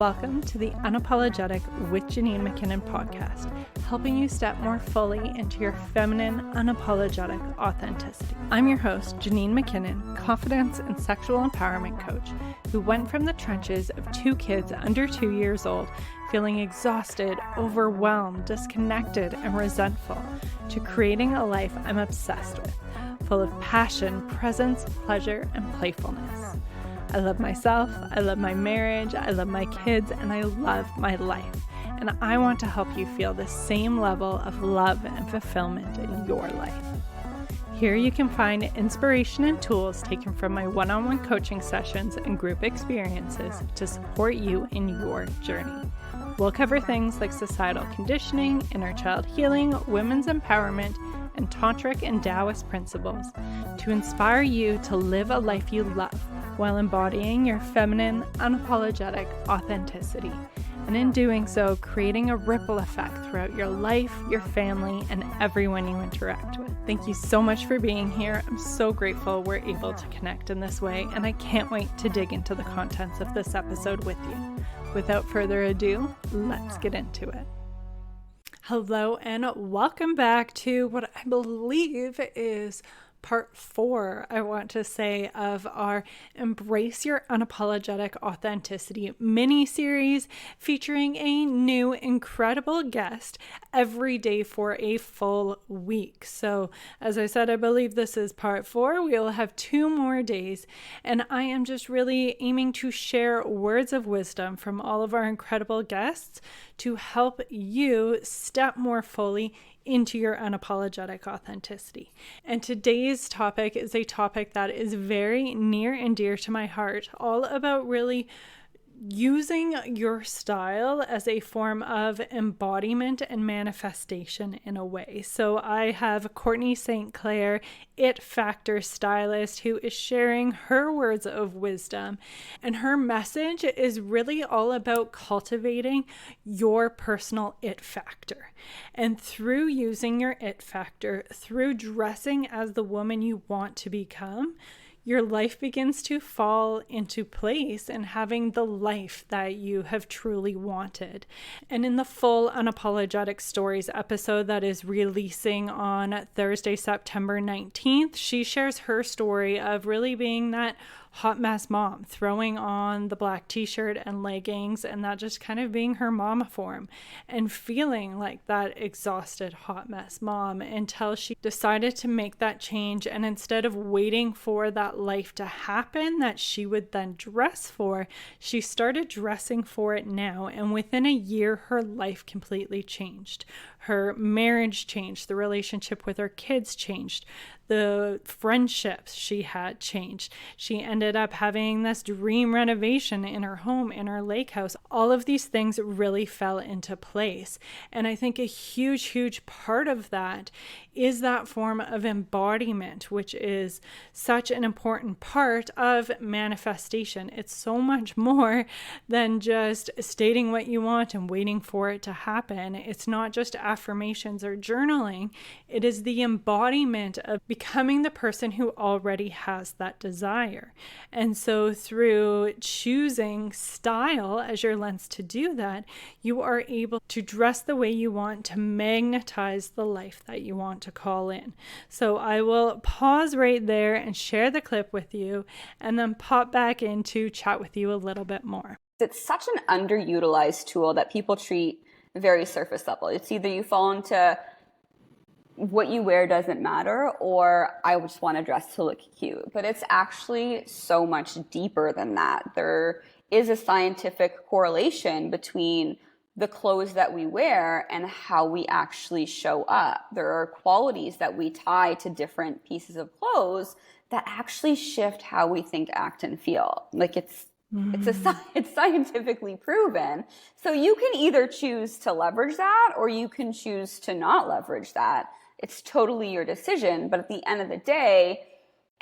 Welcome to the Unapologetic with Janine McKinnon podcast, helping you step more fully into your feminine, unapologetic authenticity. I'm your host, Janine McKinnon, confidence and sexual empowerment coach, who went from the trenches of 2 kids under 2 years old, feeling exhausted, overwhelmed, disconnected, and resentful, to creating a life I'm obsessed with, full of passion, presence, pleasure, and playfulness. I love myself, I love my marriage, I love my kids, and I love my life. And I want to help you feel the same level of love and fulfillment in your life. Here you can find inspiration and tools taken from my one-on-one coaching sessions and group experiences to support you in your journey. We'll cover things like societal conditioning, inner child healing, women's empowerment, and tantric and Taoist principles to inspire you to live a life you love while embodying your feminine, unapologetic authenticity, and in doing so, creating a ripple effect throughout your life, your family, and everyone you interact with. Thank you so much for being here. I'm so grateful we're able to connect in this way, and I can't wait to dig into the contents of this episode with you. Without further ado, let's get into it. Hello, and welcome back to what I believe is part 4, I want to say, of our Embrace Your Unapologetic Authenticity mini-series featuring a new incredible guest every day for a full week. So as I said, I believe this is part 4. We will have 2 more days, and I am just really aiming to share words of wisdom from all of our incredible guests to help you step more fully into your unapologetic authenticity. And today's topic is a topic that is very near and dear to my heart, all about really using your style as a form of embodiment and manifestation in a way. So I have Cortney St Clair, It Factor Stylist, who is sharing her words of wisdom. And her message is really all about cultivating your personal it factor. And through using your it factor, through dressing as the woman you want to become, your life begins to fall into place and having the life that you have truly wanted. And in the full Unapologetic Stories episode that is releasing on Thursday, September 19th, she shares her story of really being that hot mess mom, throwing on the black t-shirt and leggings, and that just kind of being her mama form, and feeling like that exhausted hot mess mom until she decided to make that change. And instead of waiting for that life to happen that she would then dress for, she started dressing for it now. And within a year, her life completely changed. Her marriage changed. The relationship with her kids changed. The friendships she had changed. She ended up having this dream renovation in her home, in her lake house. All of these things really fell into place. And I think a huge, huge part of that is that form of embodiment, which is such an important part of manifestation. It's so much more than just stating what you want and waiting for it to happen. It's not just affirmations or journaling. It is the embodiment of becoming the person who already has that desire. And so through choosing style as your lens to do that, you are able to dress the way you want to magnetize the life that you want to call in. So I will pause right there and share the clip with you, and then pop back in to chat with you a little bit more. It's such an underutilized tool that people treat very surface level. It's either you fall into what you wear doesn't matter, or I just want to dress to look cute. But it's actually so much deeper than that. There is a scientific correlation between the clothes that we wear and how we actually show up. There are qualities that we tie to different pieces of clothes that actually shift how we think, act, and feel. Like it's scientifically proven. So you can either choose to leverage that, or you can choose to not leverage that. It's totally your decision. But at the end of the day,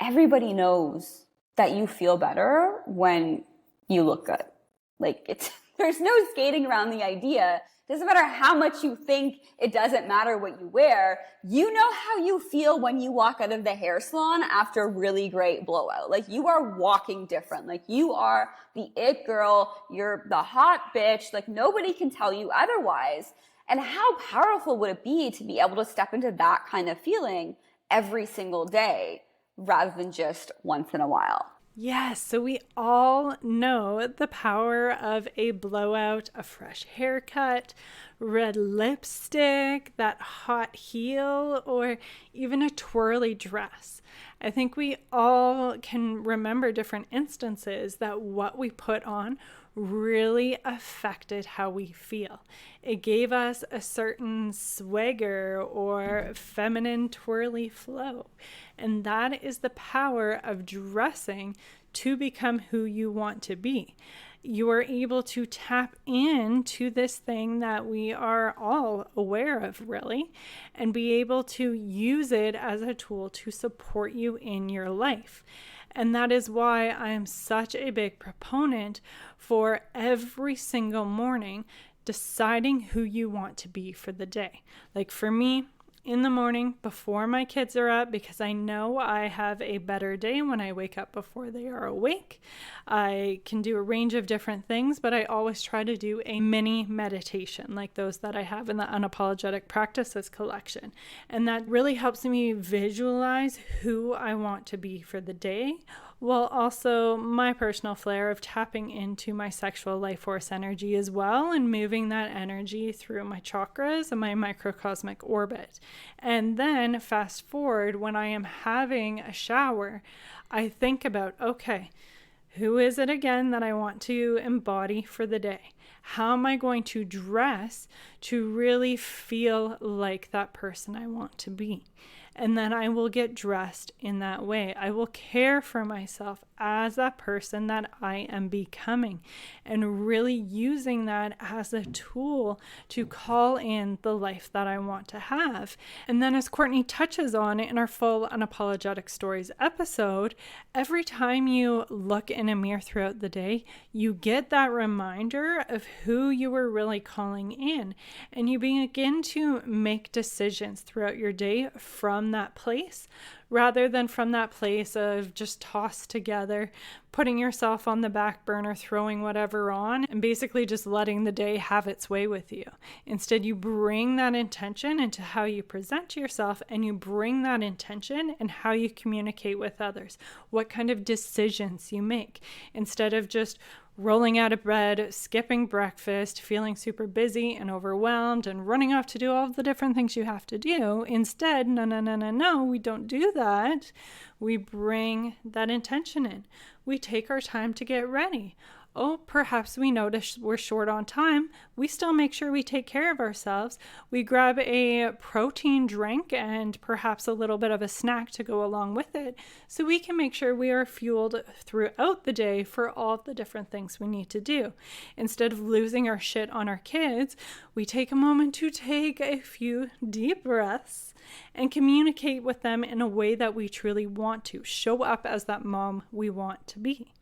everybody knows that you feel better when you look good. Like there's no skating around the idea. Doesn't matter how much you think it doesn't matter what you wear. You know how you feel when you walk out of the hair salon after a really great blowout. Like you are walking different. Like you are the it girl. You're the hot bitch. Like nobody can tell you otherwise. And how powerful would it be to be able to step into that kind of feeling every single day rather than just once in a while? Yes, so we all know the power of a blowout, a fresh haircut, red lipstick, that hot heel, or even a twirly dress. I think we all can remember different instances that what we put on really affected how we feel. It gave us a certain swagger or feminine twirly flow. And that is the power of dressing to become who you want to be. You are able to tap into this thing that we are all aware of, really, and be able to use it as a tool to support you in your life. And that is why I am such a big proponent for every single morning deciding who you want to be for the day. Like for me, in the morning before my kids are up, because I know I have a better day when I wake up before they are awake. I can do a range of different things, but I always try to do a mini meditation like those that I have in the Unapologetic Practices collection. And that really helps me visualize who I want to be for the day, while also my personal flair of tapping into my sexual life force energy as well and moving that energy through my chakras and my microcosmic orbit. And then fast forward, when I am having a shower, I think about, okay, who is it again that I want to embody for the day? How am I going to dress to really feel like that person I want to be? And then I will get dressed in that way. I will care for myself as that person that I am becoming, and really using that as a tool to call in the life that I want to have. And then, as Cortney touches on in our full Unapologetic Stories episode, every time you look in a mirror throughout the day, you get that reminder of who you were really calling in, and you begin to make decisions throughout your day from that place, rather than from that place of just tossed together, putting yourself on the back burner, throwing whatever on, and basically just letting the day have its way with you. Instead, you bring that intention into how you present yourself, and you bring that intention in how you communicate with others, what kind of decisions you make, instead of just rolling out of bed, skipping breakfast, feeling super busy and overwhelmed and running off to do all the different things you have to do. Instead, no, we don't do that. We bring that intention in. We take our time to get ready. Oh, perhaps we notice we're short on time. We still make sure we take care of ourselves. We grab a protein drink and perhaps a little bit of a snack to go along with it, so we can make sure we are fueled throughout the day for all of the different things we need to do. Instead of losing our shit on our kids, we take a moment to take a few deep breaths and communicate with them in a way that we truly want to. Show up as that mom we want to be.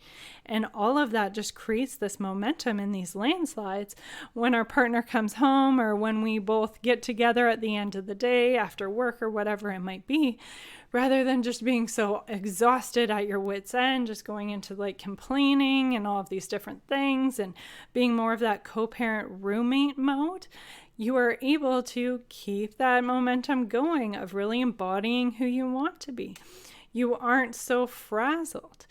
And all of that just creates this momentum in these landslides when our partner comes home, or when we both get together at the end of the day after work or whatever it might be, rather than just being so exhausted at your wit's end, just going into like complaining and all of these different things and being more of that co-parent roommate mode. You are able to keep that momentum going of really embodying who you want to be. You aren't so frazzled.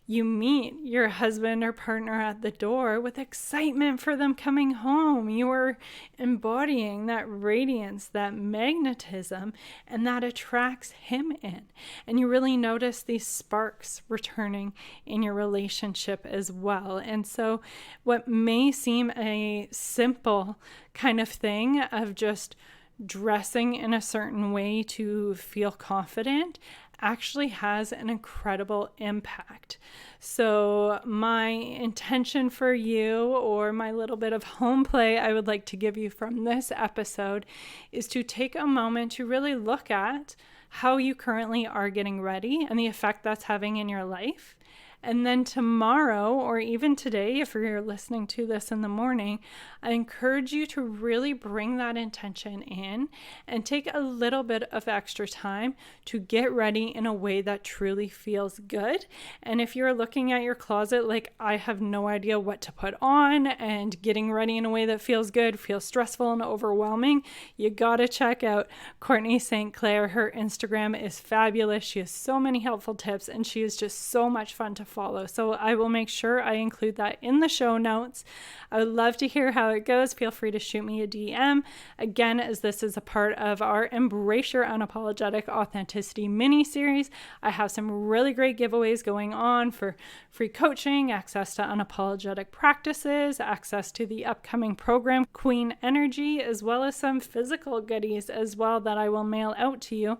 You meet your husband or partner at the door with excitement for them coming home. You are embodying that radiance, that magnetism, and that attracts him in. And you really notice these sparks returning in your relationship as well. And so what may seem a simple kind of thing of just dressing in a certain way to feel confident actually has an incredible impact. So my intention for you, or my little bit of home play I would like to give you from this episode, is to take a moment to really look at how you currently are getting ready and the effect that's having in your life. And then tomorrow, or even today, if you're listening to this in the morning, I encourage you to really bring that intention in and take a little bit of extra time to get ready in a way that truly feels good. And if you're looking at your closet like I have no idea what to put on, and getting ready in a way that feels good feels stressful and overwhelming, you gotta check out Cortney St Clair. Her Instagram is fabulous. She has so many helpful tips, and she is just so much fun to follow. So I will make sure I include that in the show notes. I would love to hear how it goes. Feel free to shoot me a DM. Again, as this is a part of our Embrace Your Unapologetic Authenticity mini-series, I have some really great giveaways going on for free coaching, access to unapologetic practices, access to the upcoming program Queen Energy, as well as some physical goodies as well that I will mail out to you.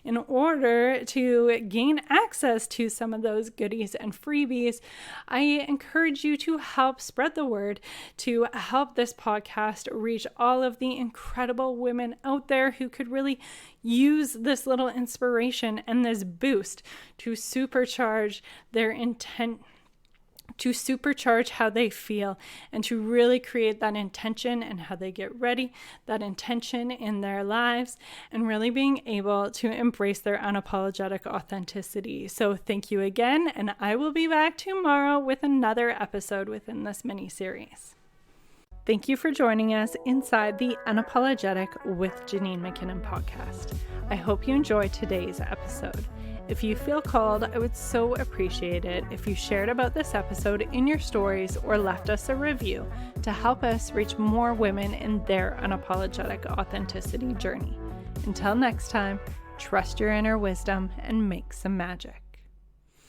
In order to gain access to some of those goodies and freebies, I encourage you to help spread the word, to help this podcast reach all of the incredible women out there who could really use this little inspiration and this boost to supercharge their intent, to supercharge how they feel, and to really create that intention and how they get ready, that intention in their lives, and really being able to embrace their unapologetic authenticity. So thank you again, and I will be back tomorrow with another episode within this mini-series. Thank you for joining us inside the Unapologetic with Janine McKinnon podcast. I hope you enjoyed today's episode. If you feel called, I would so appreciate it if you shared about this episode in your stories or left us a review to help us reach more women in their unapologetic authenticity journey. Until next time, trust your inner wisdom and make some magic.